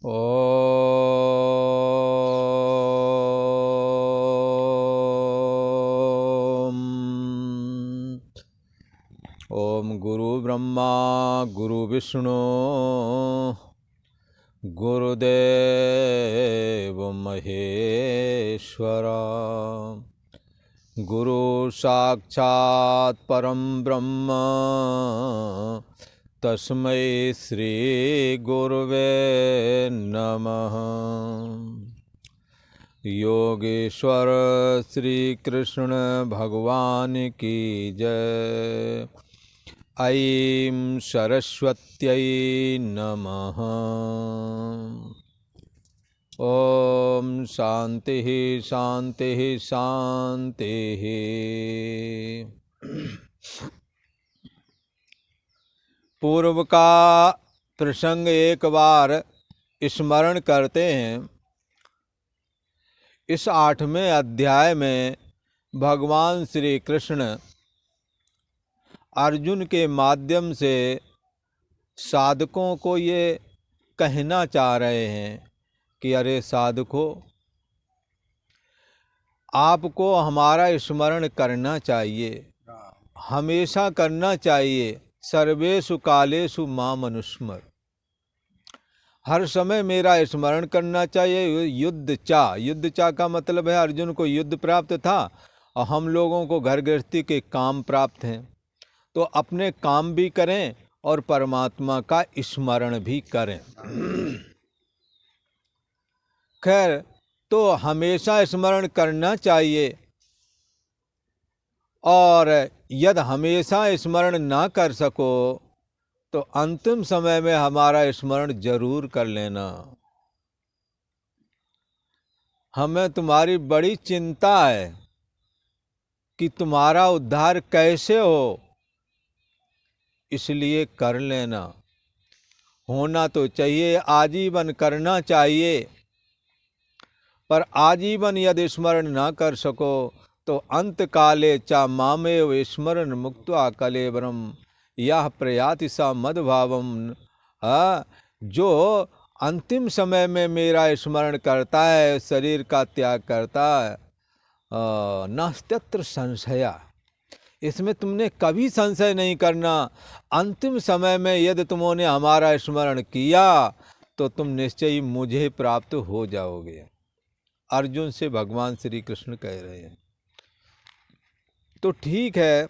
ओम ओम गुरु ब्रह्मा गुरु विष्णु गुरुदेव महेश्वरा गुरु साक्षात् परम ब्रह्म तस्मै श्री गुरुवे नमः। योगेश्वर श्री कृष्ण भगवान की जय। ऐं सरस्वत्यै नमः। ओम शांति शांति शांति। पूर्व का प्रसंग एक बार स्मरण करते हैं। इस 8वें अध्याय में भगवान श्री कृष्ण अर्जुन के माध्यम से साधकों को ये कहना चाह रहे हैं कि अरे साधकों, आपको हमारा स्मरण करना चाहिए, हमेशा करना चाहिए। सर्वेषु कालेषु माम अनुस्मर, हर समय मेरा स्मरण करना चाहिए। युद्ध चा का मतलब है अर्जुन को युद्ध प्राप्त था और हम लोगों को घर गृहस्थी के काम प्राप्त हैं, तो अपने काम भी करें और परमात्मा का स्मरण भी करें। खैर, तो हमेशा स्मरण करना चाहिए, और यदि हमेशा स्मरण ना कर सको तो अंतिम समय में हमारा स्मरण जरूर कर लेना। हमें तुम्हारी बड़ी चिंता है कि तुम्हारा उद्धार कैसे हो, इसलिए कर लेना। होना तो चाहिए, आजीवन करना चाहिए, पर आजीवन यदि स्मरण ना कर सको तो अंत काले चा मामेव स्मरण मुक्त्वा कलेवरम यह प्रयाति सा मद्भावम। जो अंतिम समय में मेरा स्मरण करता है, शरीर का त्याग करता है, नास्त्यत्र संशया, इसमें तुमने कभी संशय नहीं करना। अंतिम समय में यदि तुमने हमारा स्मरण किया तो तुम निश्चय ही मुझे प्राप्त हो जाओगे। अर्जुन से भगवान श्री कृष्ण कह रहे हैं। तो ठीक है,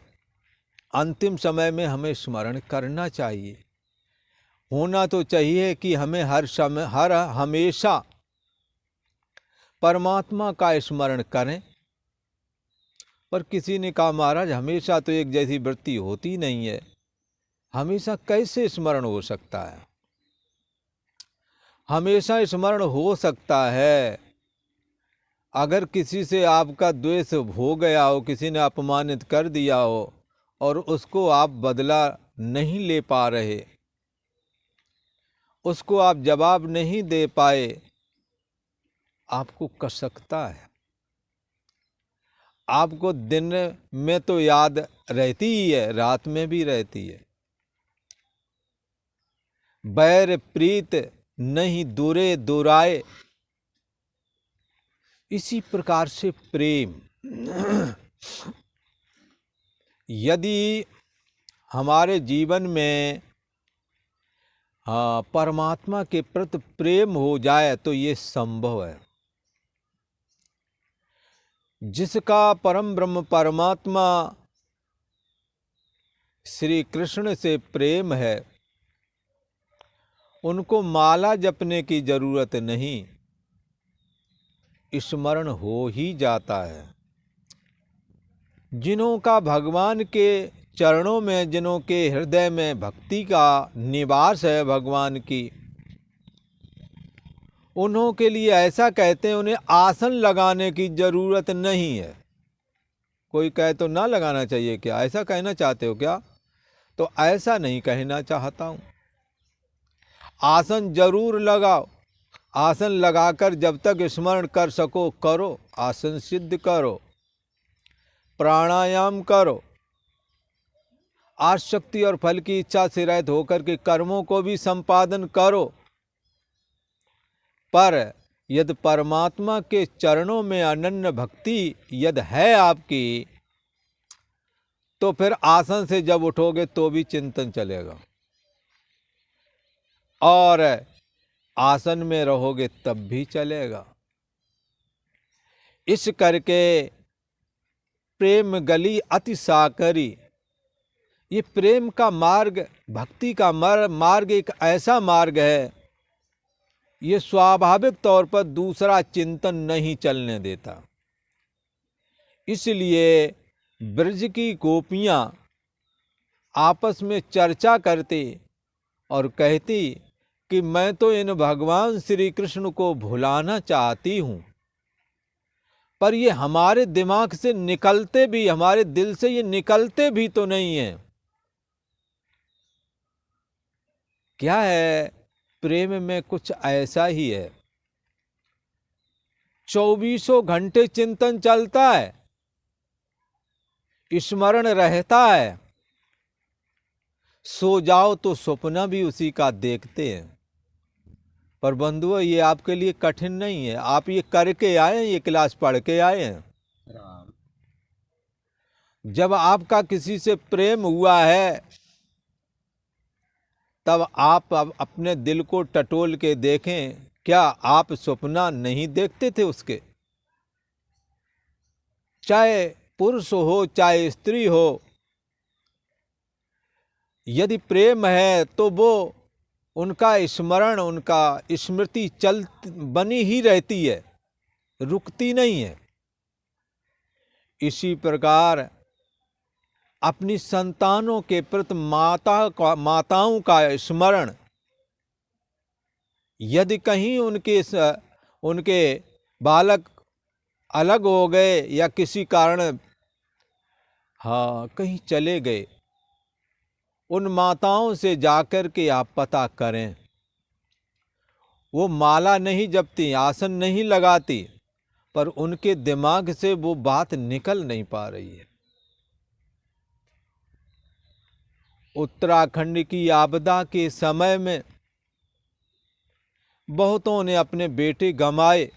अंतिम समय में हमें स्मरण करना चाहिए। होना तो चाहिए कि हमें हर समय हर हमेशा परमात्मा का स्मरण करें। पर किसी ने कहा महाराज हमेशा तो एक जैसी वृत्ति होती नहीं है, हमेशा कैसे स्मरण हो सकता है? हमेशा स्मरण हो सकता है अगर किसी से आपका द्वेष हो गया हो, किसी ने अपमानित कर दिया हो और उसको आप बदला नहीं ले पा रहे, उसको आप जवाब नहीं दे पाए, आपको कसकता है। आपको दिन में तो याद रहती ही है, रात में भी रहती है। बैर प्रीत नहीं दूरे दुराए, इसी प्रकार से प्रेम यदि हमारे जीवन में परमात्मा के प्रति प्रेम हो जाए तो ये संभव है। जिसका परम ब्रह्म परमात्मा श्री कृष्ण से प्रेम है, उनको माला जपने की जरूरत नहीं, स्मरण हो ही जाता है। जिन्हों का भगवान के चरणों में, जिन्हों के हृदय में भक्ति का निवास है भगवान की, उन्हों के लिए ऐसा कहते हैं उन्हें आसन लगाने की जरूरत नहीं है। कोई कहे तो ना लगाना चाहिए क्या, ऐसा कहना चाहते हो क्या? तो ऐसा नहीं कहना चाहता हूं। आसन जरूर लगाओ, आसन लगाकर जब तक स्मरण कर सको करो, आसन सिद्ध करो, प्राणायाम करो, आसक्ति और फल की इच्छा से रहित होकर के कर्मों को भी संपादन करो। पर यदि परमात्मा के चरणों में अनन्य भक्ति यदि है आपकी, तो फिर आसन से जब उठोगे तो भी चिंतन चलेगा, और आसन में रहोगे तब भी चलेगा। इस करके प्रेम गली अति साकरी, ये प्रेम का मार्ग, भक्ति का मार्ग एक ऐसा मार्ग है, ये स्वाभाविक तौर पर दूसरा चिंतन नहीं चलने देता। इसलिए ब्रज की गोपियाँ आपस में चर्चा करती और कहती कि मैं तो इन भगवान श्री कृष्ण को भुलाना चाहती हूँ, पर ये हमारे दिमाग से निकलते भी, हमारे दिल से ये निकलते भी तो नहीं है। क्या है, प्रेम में कुछ ऐसा ही है, 24 घंटे चिंतन चलता है, स्मरण रहता है, सो जाओ तो सपना भी उसी का देखते हैं। पर बंधुओं, ये आपके लिए कठिन नहीं है, आप ये करके आए हैं, ये क्लास पढ़ के आए हैं। जब आपका किसी से प्रेम हुआ है, तब आप अपने दिल को टटोल के देखें, क्या आप सपना नहीं देखते थे उसके? चाहे पुरुष हो चाहे स्त्री हो, यदि प्रेम है तो वो उनका स्मरण, उनका स्मृति बनी ही रहती है, रुकती नहीं है। इसी प्रकार अपनी संतानों के प्रति माताओं का स्मरण, यदि कहीं उनके बालक अलग हो गए या किसी कारण कहीं चले गए, उन माताओं से जाकर के आप पता करें। वो माला नहीं जपती, आसन नहीं लगाती, पर उनके दिमाग से वो बात निकल नहीं पा रही है। उत्तराखंड की आपदा के समय में बहुतों ने अपने बेटे गंवाए,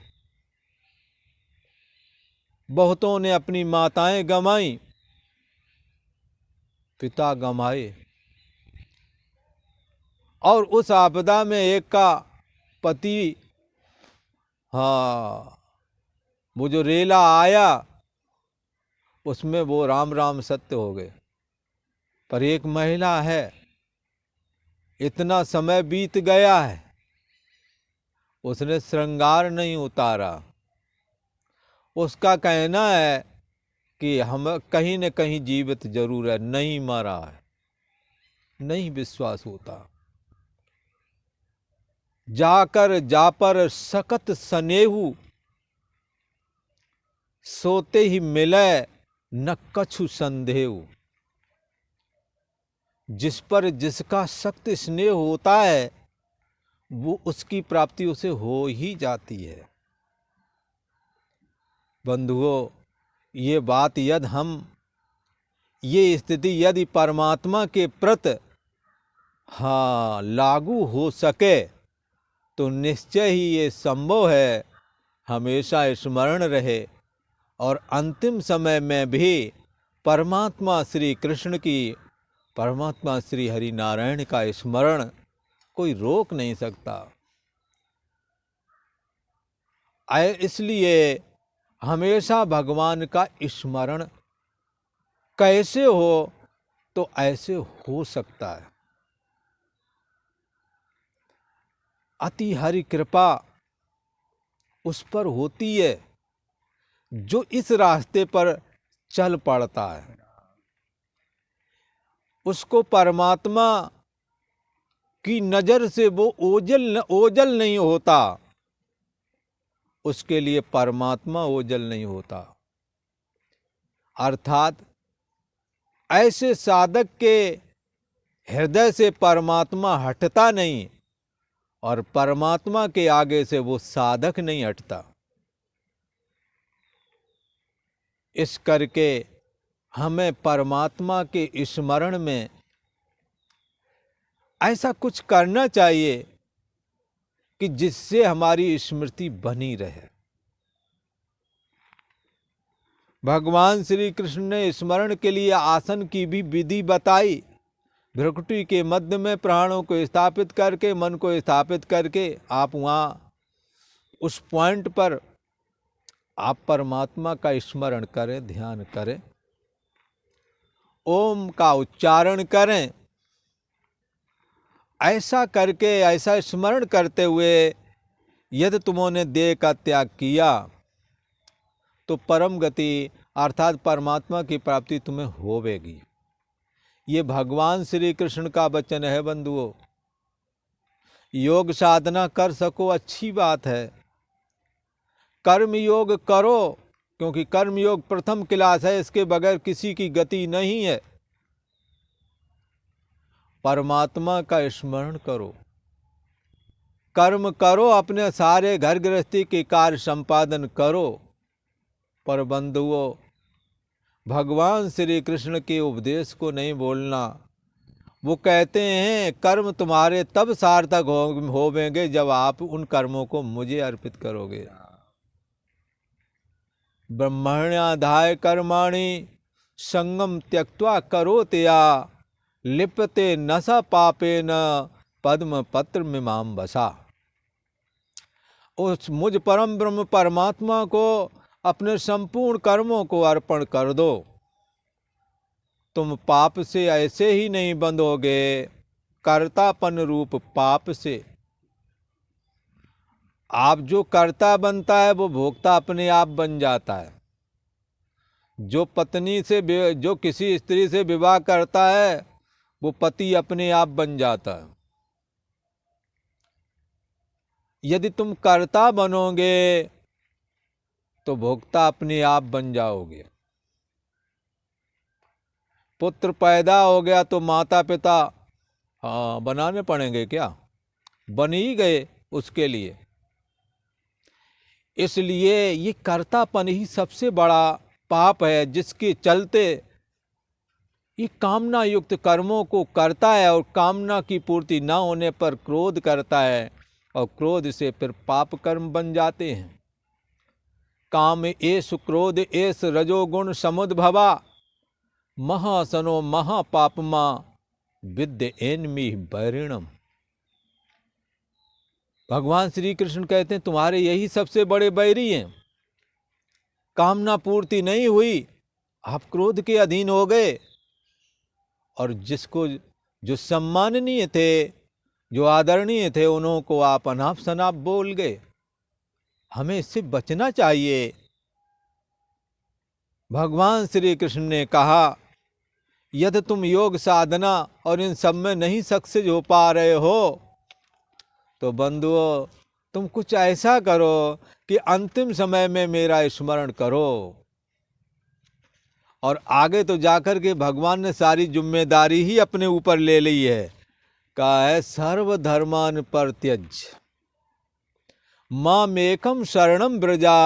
बहुतों ने अपनी माताएं गंवाई, पिता गंवाए, और उस आपदा में एक का पति वो जो रेला आया उसमें वो राम राम सत्य हो गए। पर एक महिला है, इतना समय बीत गया है, उसने श्रृंगार नहीं उतारा। उसका कहना है कि हम कहीं न कहीं जीवित जरूर है, नहीं मरा है। नहीं विश्वास होता। जाकर जापर सकत सनेहु, सोते ही मिले न कछु संदेहु। जिस पर जिसका सख्त स्नेह होता है, वो उसकी प्राप्ति उसे हो ही जाती है। बंधुओं, ये बात ये स्थिति यदि परमात्मा के प्रति लागू हो सके तो निश्चय ही ये संभव है, हमेशा स्मरण रहे और अंतिम समय में भी परमात्मा श्री कृष्ण की, परमात्मा श्री हरि नारायण का स्मरण कोई रोक नहीं सकता। इसलिए हमेशा भगवान का स्मरण कैसे हो, तो ऐसे हो सकता है। अति हरि कृपा उस पर होती है जो इस रास्ते पर चल पड़ता है। उसको परमात्मा की नजर से वो ओझल नहीं होता, उसके लिए परमात्मा ओझल नहीं होता। अर्थात ऐसे साधक के हृदय से परमात्मा हटता नहीं और परमात्मा के आगे से वो साधक नहीं हटता। इस करके हमें परमात्मा के स्मरण में ऐसा कुछ करना चाहिए कि जिससे हमारी स्मृति बनी रहे। भगवान श्री कृष्ण ने स्मरण के लिए आसन की भी विधि बताई। भ्रुकुटी के मध्य में प्राणों को स्थापित करके, मन को स्थापित करके आप वहाँ उस पॉइंट पर आप परमात्मा का स्मरण करें, ध्यान करें, ओम का उच्चारण करें। ऐसा करके, ऐसा स्मरण करते हुए यदि तुमने देह का त्याग किया तो परम गति अर्थात परमात्मा की प्राप्ति तुम्हें होवेगी। ये भगवान श्री कृष्ण का वचन है बंधुओं। योग साधना कर सको अच्छी बात है, कर्म योग करो, क्योंकि कर्म योग प्रथम क्लास है, इसके बगैर किसी की गति नहीं है। परमात्मा का स्मरण करो, कर्म करो, अपने सारे घर गृहस्थी के कार्य संपादन करो। पर बंधुओं, भगवान श्री कृष्ण के उपदेश को नहीं बोलना। वो कहते हैं कर्म तुम्हारे तब सार्थक होवेंगे जब आप उन कर्मों को मुझे अर्पित करोगे। ब्रह्मण्याधाय कर्माणि संगम त्यक्त्वा करोत्या लिप्यते न स पापेन पद्म पत्र मिमाम बसा। उस मुझ परम ब्रह्म परमात्मा को अपने संपूर्ण कर्मों को अर्पण कर दो। तुम पाप से ऐसे ही नहीं बंधोगे, कर्तापन रूप पाप से। आप जो कर्ता बनता है वो भोक्ता अपने आप बन जाता है। जो पत्नी से, जो किसी स्त्री से विवाह करता है वो पति अपने आप बन जाता है। यदि तुम कर्ता बनोगे तो भोक्ता अपने आप बन जाओगे। पुत्र पैदा हो गया तो माता पिता बनाने पड़ेंगे क्या? बन ही गए उसके लिए। इसलिए ये कर्तापन ही सबसे बड़ा पाप है, जिसके चलते ये कामना युक्त कर्मों को करता है और कामना की पूर्ति न होने पर क्रोध करता है और क्रोध से फिर पाप कर्म बन जाते हैं। काम एष क्रोध एष रजोगुण समुद्भवा महासनो महापापमा विद्य एनमी बैरिणम। भगवान श्री कृष्ण कहते हैं तुम्हारे यही सबसे बड़े बैरी हैं। कामना पूर्ति नहीं हुई, आप क्रोध के अधीन हो गए, और जिसको जो सम्माननीय थे, जो आदरणीय थे, उन्हों को आप अनाप शनाप बोल गए। हमें इससे बचना चाहिए। भगवान श्री कृष्ण ने कहा यदि तुम योग साधना और इन सब में नहीं सक्सेस हो पा रहे हो तो बंधुओं तुम कुछ ऐसा करो कि अंतिम समय में मेरा स्मरण करो। और आगे तो जाकर के भगवान ने सारी जिम्मेदारी ही अपने ऊपर ले ली है। कहा है सर्वधर्मान परित्यज मामेकम शरणम व्रजा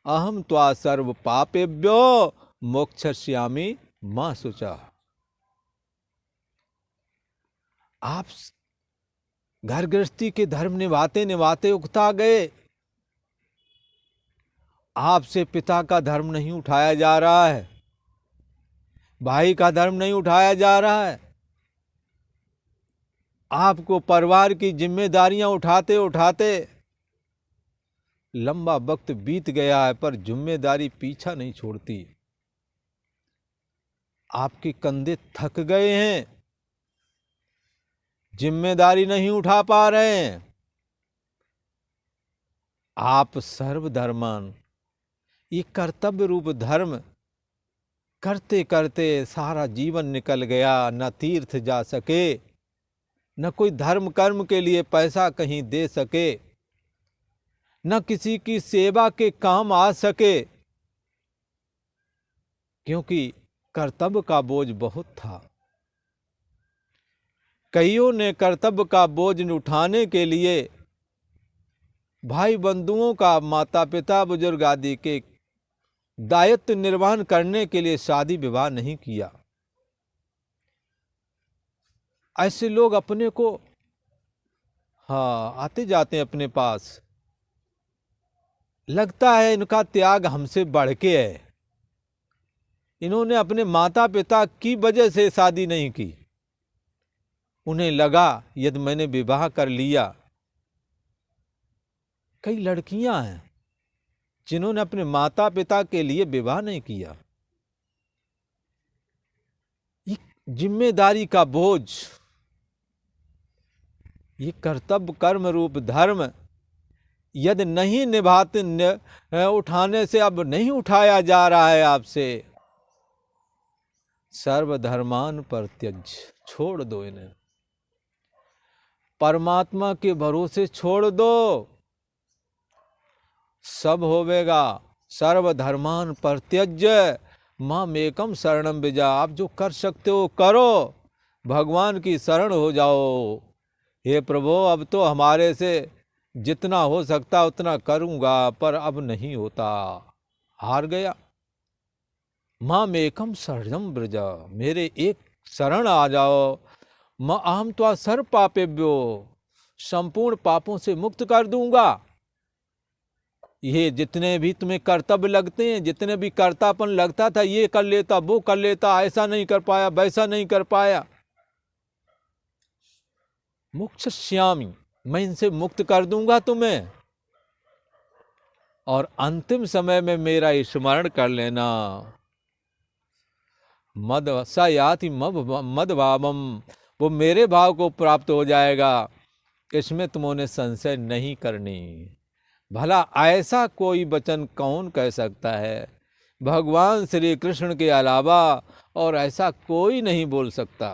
अहम त्वा सर्व पापेभ्यो मोक्षयिष्यामि मां शुचा। आप घर गृहस्थी के धर्म निभाते निभाते उकता गए। आपसे पिता का धर्म नहीं उठाया जा रहा है, भाई का धर्म नहीं उठाया जा रहा है। आपको परिवार की जिम्मेदारियां उठाते उठाते लंबा वक्त बीत गया है, पर जिम्मेदारी पीछा नहीं छोड़ती। आपके कंधे थक गए हैं, जिम्मेदारी नहीं उठा पा रहे हैं। आप सर्वधर्मान, ये कर्तव्य रूप धर्म करते करते सारा जीवन निकल गया। न तीर्थ जा सके, न कोई धर्म कर्म के लिए पैसा कहीं दे सके, न किसी की सेवा के काम आ सके, क्योंकि कर्तव्य का बोझ बहुत था। कईयों ने कर्तव्य का बोझ उठाने के लिए भाई बंधुओं का, माता पिता बुजुर्ग आदि के दायित्व निर्वहन करने के लिए शादी विवाह नहीं किया। ऐसे लोग अपने को हाँ, आते जाते हैं अपने पास। लगता है इनका त्याग हमसे बढ़ के है। इन्होंने अपने माता पिता की वजह से शादी नहीं की। उन्हें लगा यदि मैंने विवाह कर लिया, कई लड़कियां हैं जिन्होंने अपने माता पिता के लिए विवाह नहीं किया। ये जिम्मेदारी का बोझ, ये कर्तव्य कर्म रूप धर्म यदि नहीं निभाते उठाने से अब नहीं उठाया जा रहा है आपसे। सर्वधर्मान परित्यज, छोड़ दो इन्हें, परमात्मा के भरोसे छोड़ दो, सब होवेगा। सर्वधर्मान परित्यज्य माम एकम शरणम विजा। आप जो कर सकते हो करो, भगवान की शरण हो जाओ। हे प्रभु, अब तो हमारे से जितना हो सकता उतना करूंगा, पर अब नहीं होता, हार गया। माम एकम शरणम व्रजा, मेरे एक शरण आ जाओ। मां अहम त्वा सर्व पापेभ्यो, संपूर्ण पापों से मुक्त कर दूंगा। ये जितने भी तुम्हें कर्तव्य लगते हैं, जितने भी कर्तापन लगता था, ये कर लेता, वो कर लेता, ऐसा नहीं कर पाया, वैसा नहीं कर पाया, मोक्षयिष्यामि, मैं इनसे मुक्त कर दूंगा तुम्हें। और अंतिम समय में मेरा स्मरण कर लेना। मद स याति मद भावम, वो मेरे भाव को प्राप्त हो जाएगा, इसमें तुमने संशय नहीं करनी। भला ऐसा कोई वचन कौन कह सकता है? भगवान श्री कृष्ण के अलावा और ऐसा कोई नहीं बोल सकता।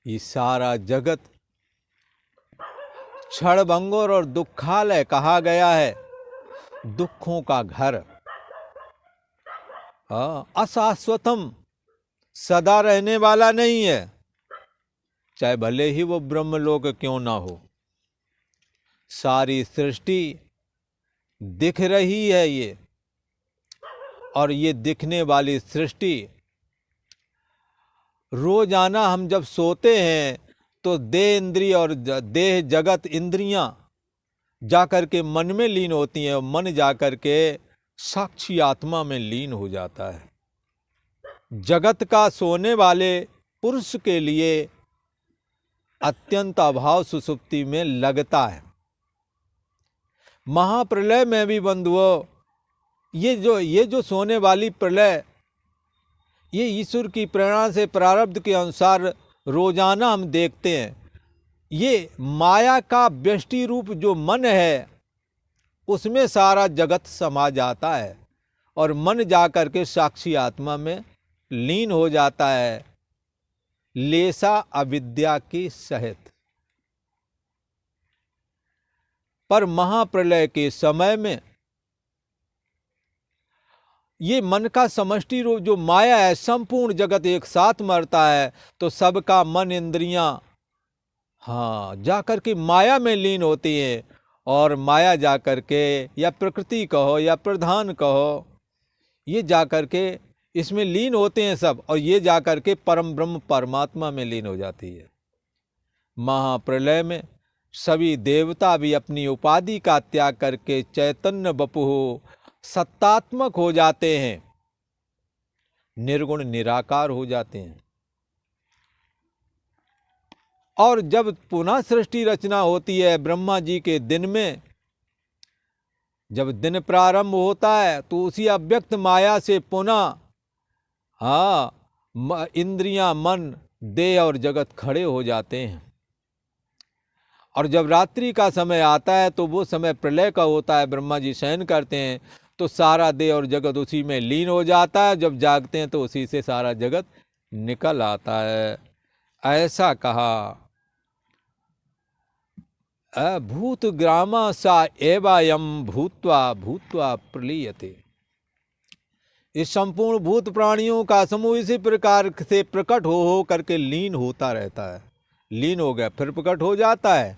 ये सारा जगत क्षणभंगुर और दुखालय कहा गया है, दुखों का घर। अशाश्वतम, सदा रहने वाला नहीं है, चाहे भले ही वो ब्रह्मलोक क्यों ना हो। सारी सृष्टि दिख रही है ये, और ये दिखने वाली सृष्टि रोजाना हम जब सोते हैं तो देह इंद्रिय और देह जगत इंद्रियां जाकर के मन में लीन होती हैं, और मन जाकर के साक्षी आत्मा में लीन हो जाता है। जगत का सोने वाले पुरुष के लिए अत्यंत अभाव सुसुप्ति में लगता है। महाप्रलय में भी बंधुओं, ये जो सोने वाली प्रलय, ये ईश्वर की प्रेरणा से प्रारब्ध के अनुसार रोजाना हम देखते हैं। ये माया का व्यष्टि रूप जो मन है, उसमें सारा जगत समा जाता है, और मन जाकर के साक्षी आत्मा में लीन हो जाता है, लेसा अविद्या की सहित। पर महाप्रलय के समय में ये मन का समष्टि रूप जो माया है, संपूर्ण जगत एक साथ मरता है, तो सबका मन इंद्रियां जाकर के माया में लीन होती हैं, और माया जाकर के, या प्रकृति कहो या प्रधान कहो, ये जाकर के इसमें लीन होते हैं सब, और ये जाकर के परम ब्रह्म परमात्मा में लीन हो जाती है। महाप्रलय में सभी देवता भी अपनी उपाधि का त्याग करके चैतन्य वपुः सत्तात्मक हो जाते हैं, निर्गुण निराकार हो जाते हैं। और जब पुनः सृष्टि रचना होती है ब्रह्मा जी के दिन में, जब दिन प्रारंभ होता है, तो उसी अव्यक्त माया से पुनः इंद्रियां, मन, देह और जगत खड़े हो जाते हैं। और जब रात्रि का समय आता है, तो वो समय प्रलय का होता है, ब्रह्मा जी शयन करते हैं, तो सारा देह और जगत उसी में लीन हो जाता है। जब जागते हैं तो उसी से सारा जगत निकल आता है। ऐसा कहा, भूत ग्रामा सा एवायम भूत्वा भूत्वा प्रलीयते। इस संपूर्ण भूत प्राणियों का समूह इसी प्रकार से प्रकट हो करके लीन होता रहता है। लीन हो गया फिर प्रकट हो जाता है,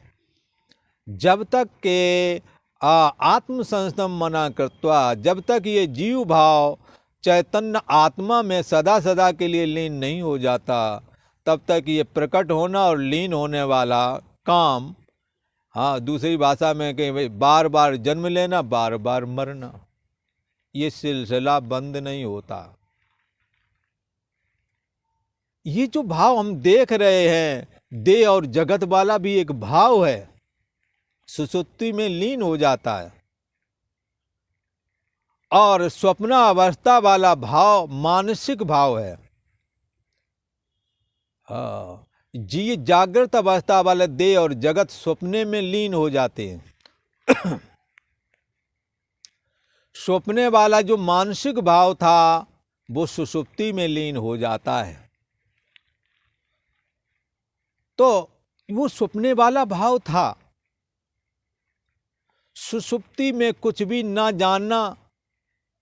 जब तक के आत्म संस्तम मना कृत्वा, जब तक ये जीव भाव चैतन्य आत्मा में सदा सदा के लिए लीन नहीं हो जाता, तब तक ये प्रकट होना और लीन होने वाला काम, हाँ दूसरी भाषा में कहें भाई बार बार जन्म लेना, बार बार मरना, ये सिलसिला बंद नहीं होता। ये जो भाव हम देख रहे हैं, देह और जगत वाला भी एक भाव है, सुसुप्ति में लीन हो जाता है। और स्वप्नावस्था वाला भाव मानसिक भाव है। हाँ जी, ये जागृत अवस्था वाले देह और जगत स्वप्ने में लीन हो जाते हैं। स्वप्ने वाला जो मानसिक भाव था वो सुषुप्ति में लीन हो जाता है। तो वो स्वप्ने वाला भाव था। सुषुप्ति में कुछ भी ना जानना,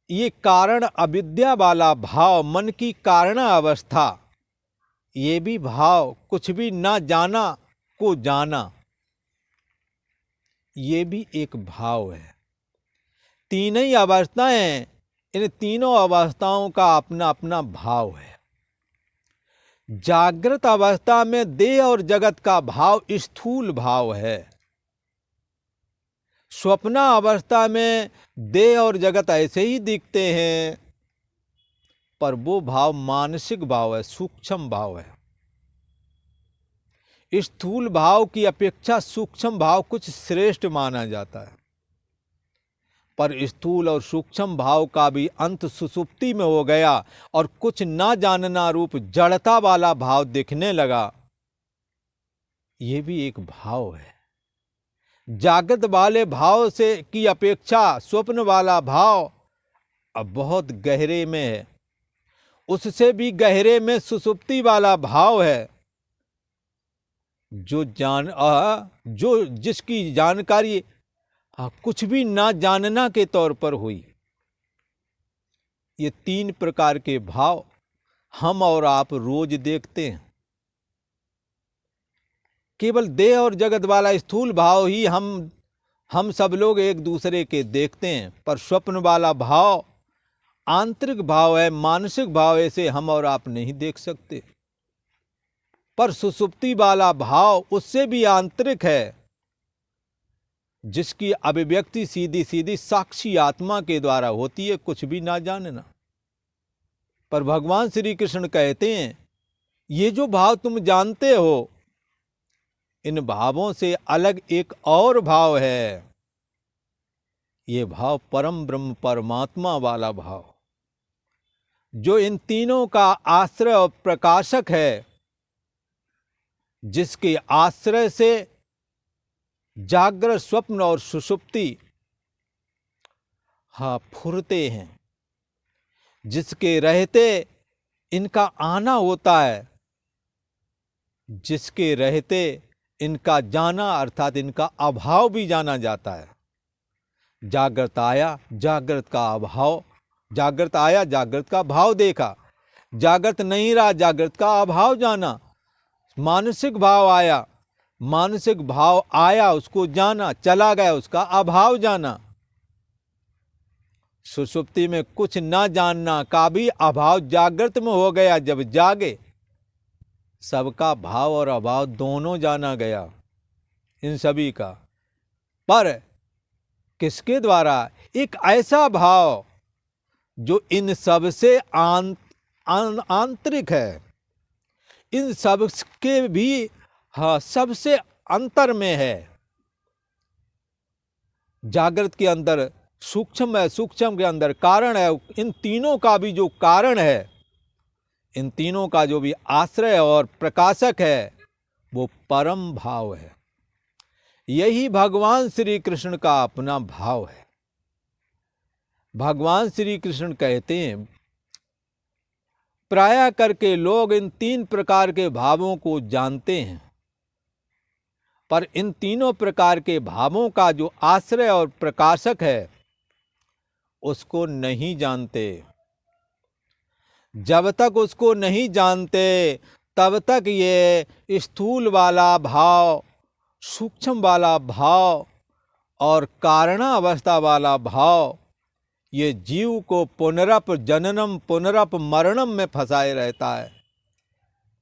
ये कारण अविद्या वाला भाव, मन की कारण अवस्था, ये भी भाव, कुछ भी ना जाना को जाना, ये भी एक भाव है। तीन ही अवस्थाएं, इन तीनों अवस्थाओं का अपना अपना भाव है। जागृत अवस्था में देह और जगत का भाव स्थूल भाव है। स्वप्न अवस्था में देह और जगत ऐसे ही दिखते हैं, पर वो भाव मानसिक भाव है, सूक्ष्म भाव है। स्थूल भाव की अपेक्षा सूक्ष्म भाव कुछ श्रेष्ठ माना जाता है, पर स्थूल और सूक्ष्म भाव का भी अंत सुषुप्ति में हो गया और कुछ ना जानना रूप जड़ता वाला भाव दिखने लगा। ये भी एक भाव है। जागृत वाले भाव से की अपेक्षा स्वप्न वाला भाव अब बहुत गहरे में है। उससे भी गहरे में सुषुप्ति वाला भाव है, जो जिसकी जानकारी कुछ भी ना जानना के तौर पर हुई। ये तीन प्रकार के भाव हम और आप रोज देखते हैं। केवल देह और जगत वाला स्थूल भाव ही हम सब लोग एक दूसरे के देखते हैं, पर स्वप्न वाला भाव आंतरिक भाव है, मानसिक भाव, ऐसे हम और आप नहीं देख सकते। पर सुषुप्ति वाला भाव उससे भी आंतरिक है, जिसकी अभिव्यक्ति सीधी सीधी साक्षी आत्मा के द्वारा होती है, कुछ भी ना जानना। पर भगवान श्री कृष्ण कहते हैं, ये जो भाव तुम जानते हो, इन भावों से अलग एक और भाव है। ये भाव परम ब्रह्म परमात्मा वाला भाव, जो इन तीनों का आश्रय और प्रकाशक है, जिसके आश्रय से जागृत, स्वप्न और सुषुप्ति फुरते हैं, जिसके रहते इनका आना होता है, जिसके रहते इनका जाना अर्थात इनका अभाव भी जाना जाता है। जागृत आया, जागृत का अभाव, जागृत आया, जागृत का भाव देखा, जागृत नहीं रहा, जागृत का अभाव जाना। मानसिक भाव आया, मानसिक भाव आया, उसको जाना, चला गया, उसका अभाव जाना। सुषुप्ति में कुछ ना जानना का भी अभाव जागृत में हो गया। जब जागे, सबका भाव और अभाव दोनों जाना गया, इन सभी का। पर किसके द्वारा? एक ऐसा भाव जो इन सब से आंतरिक है, इन सब के भी सबसे अंतर में है। जागृत के अंदर सूक्ष्म है, सूक्ष्म के अंदर कारण है। इन तीनों का भी जो कारण है, इन तीनों का जो भी आश्रय और प्रकाशक है, वो परम भाव है। यही भगवान श्री कृष्ण का अपना भाव है। भगवान श्री कृष्ण कहते हैं, प्रायः करके लोग इन तीन प्रकार के भावों को जानते हैं, पर इन तीनों प्रकार के भावों का जो आश्रय और प्रकाशक है, उसको नहीं जानते। जब तक उसको नहीं जानते, तब तक ये स्थूल वाला भाव, सूक्ष्म वाला भाव और कारणावस्था वाला भाव, ये जीव को पुनरप जननम पुनरप मरणम में फंसाए रहता है।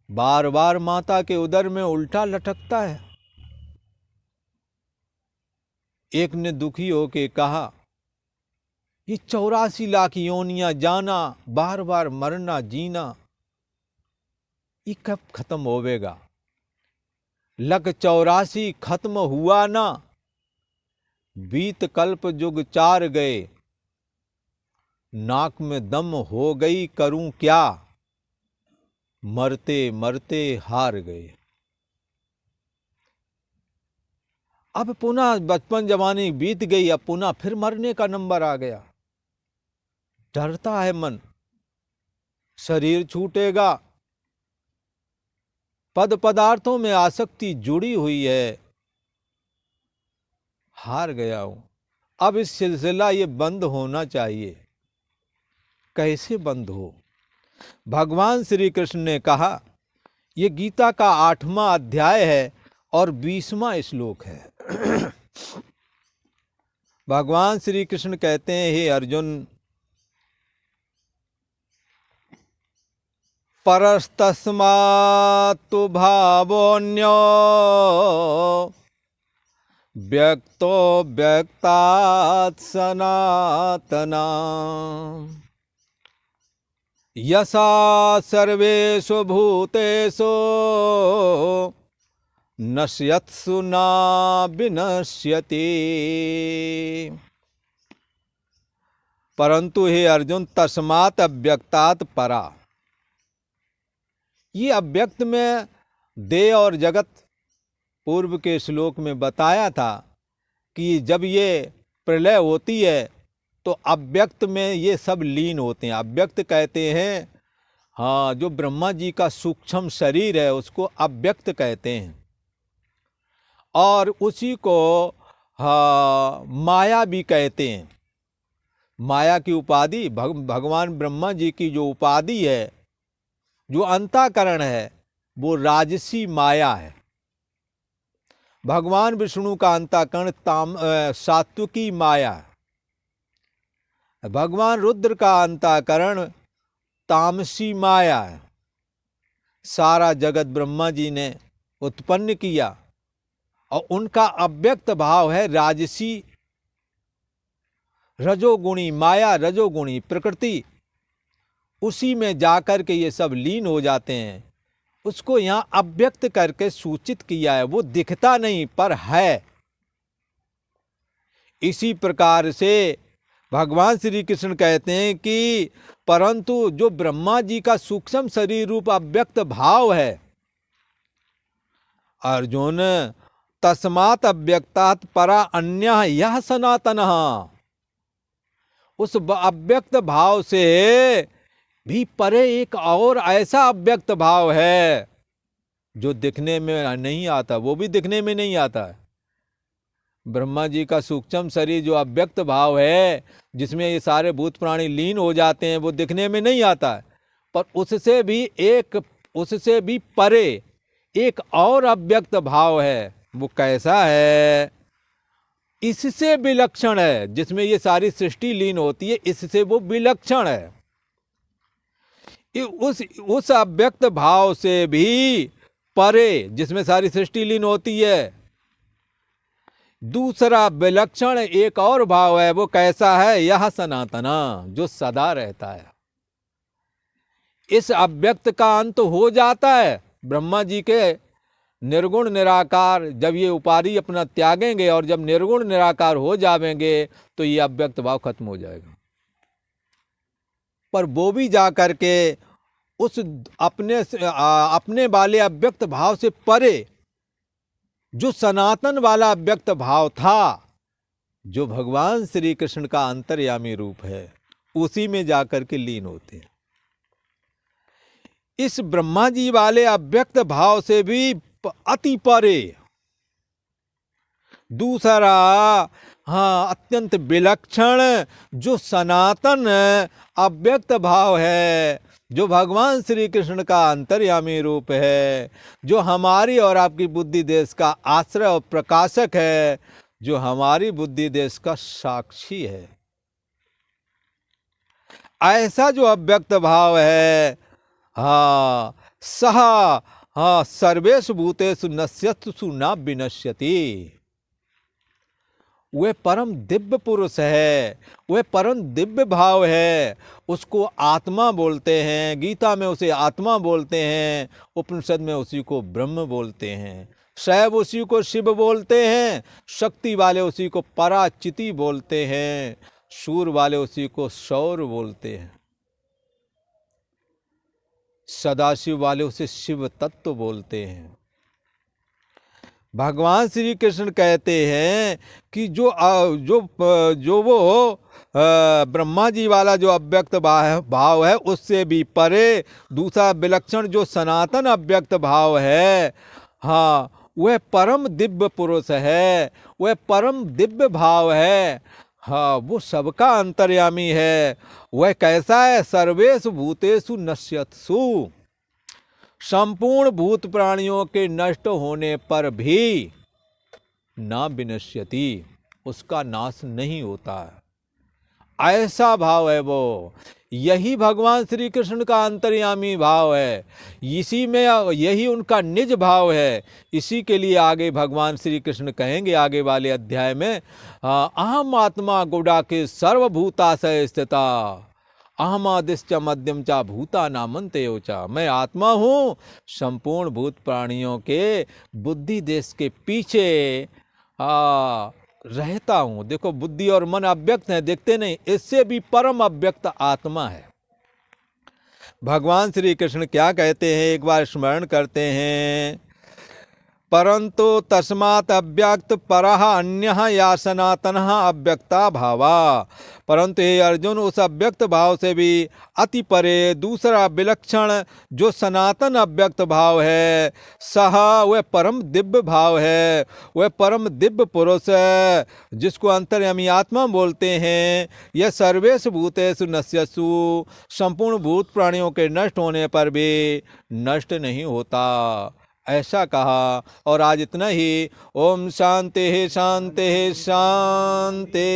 बार बार माता के उदर में उल्टा लटकता है। एक ने दुखी होके कहा, ये 84 लाख योनियां जाना, बार बार मरना जीना, ये कब खत्म होवेगा? लक 84 खत्म हुआ ना, बीत कल्प जुग 4 गए, नाक में दम हो गई करूं क्या, मरते मरते हार गए। अब पुनः बचपन जवानी बीत गई, अब पुनः फिर मरने का नंबर आ गया। डरता है मन, शरीर छूटेगा, पद पदार्थों में आसक्ति जुड़ी हुई है, हार गया हूं। अब इस सिलसिला ये बंद होना चाहिए। कैसे बंद हो? भगवान श्री कृष्ण ने कहा, ये गीता का 8वां अध्याय है और 20वां श्लोक है। भगवान श्री कृष्ण कहते हैं, हे अर्जुन, परस्तस्मात्तु भावोऽन्यो व्यक्तो व्यक्तात् सनातना, यसा सर्वेषु भूतेषु नश्यत्सु न विनश्यति। परंतु हे अर्जुन, तस्मात् अव्यक्तात् परा, ये अव्यक्त में देह और जगत पूर्व के श्लोक में बताया था कि जब ये प्रलय होती है तो अव्यक्त में ये सब लीन होते हैं। अव्यक्त कहते हैं, हाँ, जो ब्रह्मा जी का सूक्ष्म शरीर है उसको अव्यक्त कहते हैं, और उसी को हाँ माया भी कहते हैं। माया की उपाधि, भगवान ब्रह्मा जी की जो उपाधि है, जो अंतःकरण है, वो राजसी माया है। भगवान विष्णु का अंतःकरण सात्विकी माया है। भगवान रुद्र का अंतःकरण तामसी माया है। सारा जगत ब्रह्मा जी ने उत्पन्न किया और उनका अव्यक्त भाव है राजसी, रजोगुणी माया, रजोगुणी प्रकृति। उसी में जाकर के ये सब लीन हो जाते हैं। उसको यहाँ अव्यक्त करके सूचित किया है। वो दिखता नहीं पर है। इसी प्रकार से भगवान श्री कृष्ण कहते हैं कि परंतु जो ब्रह्मा जी का सूक्ष्म शरीर रूप अव्यक्त भाव है, अर्जुन, तस्मात् अव्यक्तात् परा अन्यः यः सनातनः, उस अव्यक्त भाव से भी परे एक और ऐसा अव्यक्त भाव है जो दिखने में नहीं आता। वो भी दिखने में नहीं आता है। ब्रह्मा जी का सूक्ष्म शरीर जो अव्यक्त भाव है, जिसमें ये सारे भूत प्राणी लीन हो जाते हैं, वो दिखने में नहीं आता है। पर उससे भी परे एक और अव्यक्त भाव है। वो कैसा है? इससे विलक्षण है। जिसमें ये सारी सृष्टि लीन होती है, इससे वो विलक्षण है। उस अव्यक्त भाव से भी परे, जिसमें सारी सृष्टि लीन होती है, दूसरा विलक्षण एक और भाव है। वो कैसा है? यह सनातना, जो सदा रहता है। इस अव्यक्त का अंत हो जाता है। ब्रह्मा जी के निर्गुण निराकार जब ये उपाधि अपना त्यागेंगे और जब निर्गुण निराकार हो जाएंगे तो ये अव्यक्त भाव खत्म हो जाएगा। पर वो भी जा करके उस अपने वाले अव्यक्त भाव से परे जो सनातन वाला अव्यक्त भाव था, जो भगवान श्री कृष्ण का अंतर्यामी रूप है, उसी में जाकर के लीन होते हैं। इस ब्रह्मा जी वाले अव्यक्त भाव से भी अति परे दूसरा, हाँ, अत्यंत विलक्षण जो सनातन अव्यक्त भाव है, जो भगवान श्री कृष्ण का अंतर्यामी रूप है, जो हमारी और आपकी बुद्धि देश का आश्रय और प्रकाशक है, जो हमारी बुद्धि देश का साक्षी है, ऐसा जो अव्यक्त भाव है, हाँ, सह, हाँ, सर्वेषु भूतेषु नश्यत्सु न विनश्यति, वह परम दिव्य पुरुष है, वह परम दिव्य भाव है, उसको आत्मा बोलते हैं। गीता में उसे आत्मा बोलते हैं, उपनिषद में उसी को ब्रह्म बोलते हैं, शैव उसी को शिव बोलते हैं, शक्ति वाले उसी को पराचिति बोलते हैं, शूर वाले उसी को शौर बोलते हैं, सदाशिव वाले उसे शिव तत्व बोलते हैं। भगवान श्री कृष्ण कहते हैं कि जो वो ब्रह्मा जी वाला जो अव्यक्त भाव है, उससे भी परे दूसरा विलक्षण जो सनातन अव्यक्त भाव है, हाँ, वह परम दिव्य पुरुष है, वह परम दिव्य भाव है। हाँ, वो सबका अंतर्यामी है। वह कैसा है? सर्वेषु भूतेषु नश्यत्सु, संपूर्ण भूत प्राणियों के नष्ट होने पर भी ना विनश्यति, उसका नाश नहीं होता है। ऐसा भाव है वो। यही भगवान श्री कृष्ण का अंतर्यामी भाव है, इसी में यही उनका निज भाव है। इसी के लिए आगे भगवान श्री कृष्ण कहेंगे आगे वाले अध्याय में, अहम आत्मा गुडाके सर्वभूताशय स्थिता, अहमादिश्च मध्यम चा भूता नामन्त्यो चा। मैं आत्मा हूँ, संपूर्ण भूत प्राणियों के बुद्धि देश के पीछे रहता हूँ। देखो, बुद्धि और मन अव्यक्त है, देखते नहीं, इससे भी परम अव्यक्त आत्मा है। भगवान श्री कृष्ण क्या कहते हैं, एक बार स्मरण करते हैं। परंतु तस्मात् अव्यक्त परः अन्यः या सनातनः अव्यक्ता भावा। परंतु हे अर्जुन, उस अव्यक्त भाव से भी अति परे दूसरा विलक्षण जो सनातन अव्यक्त भाव है, सह वह परम दिव्य भाव है, वह परम दिव्य पुरुष है, जिसको अंतर्यामी आत्मा बोलते हैं। यह सर्वेषु भूतेषु नश्यत्सु, संपूर्ण भूत प्राणियों के नष्ट होने पर भी नष्ट नहीं होता, ऐसा कहा। और आज इतना ही। ओम शांति शांति शांति।